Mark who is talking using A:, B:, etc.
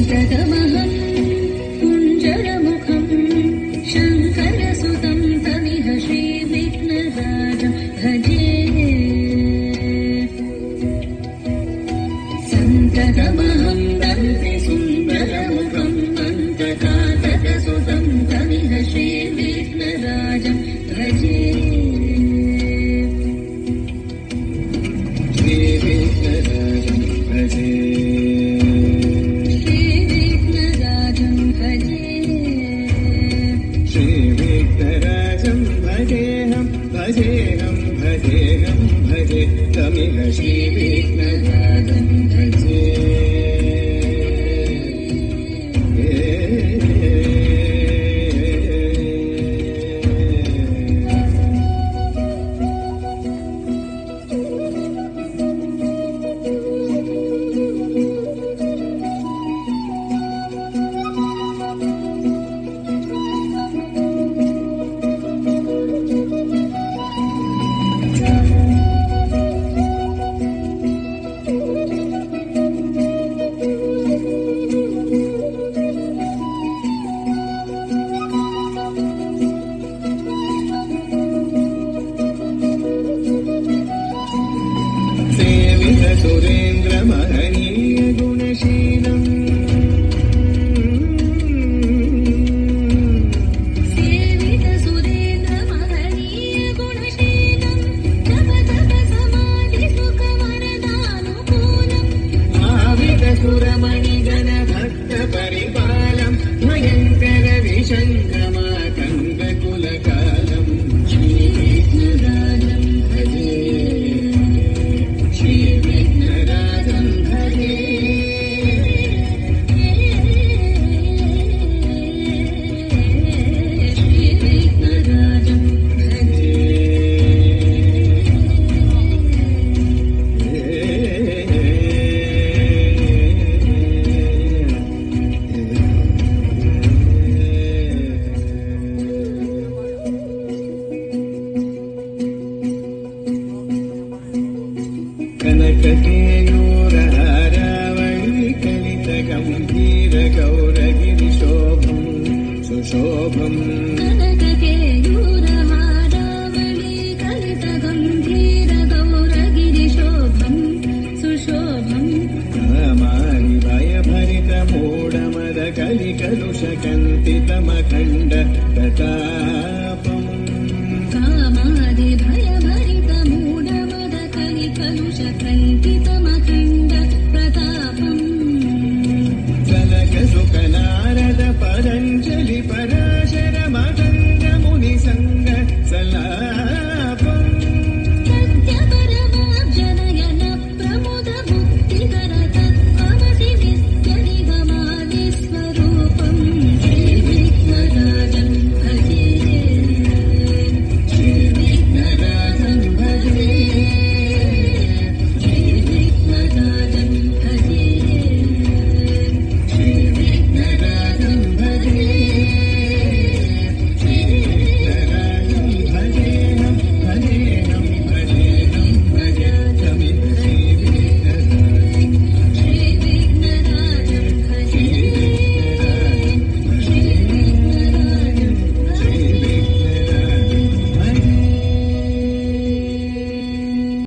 A: सन्ततमहं कुञ्जरमुखं शङ्करसुतं तमिह श्रीविघ्नराजं भजे सन्ततमहं वन्दे सुन्दरमुखं मन्तकातकसुतं तमिह श्रीविघ्नराजं भजे श्रीविघ्नराजं भजे श्रीविघ्नराजं भजे श्रीविघ्नराजं भजेऽहं भजेऽहं भजेऽहं भजे तमिह श्रीविघ्नराजं भजे सुरेन्द्र महनीय गुणशीलम् सेवित सुरेन्द्र महनीय गुणशीलम् जप तप समाधि सुख वरदानुकूलम् भावित सुरमणिगण भक्त परिपालम् भयङ्कर विशङ्कमाकन्द कुलकालम् श्रीविघ्नराजं भजे श्रीविघ्नराजं भजे श्रीविघ्नराजं भजे कनककेयूरहारावळि कलितगम्भीर गौरगिरिशोभं सुशोभम् कनककेयूरहारावळि कलितगम्भीर गौरगिरिशोभं सुशोभम् कामारि भयभरितमूढमद कलिकलुषकन्तितमखण्ड तथा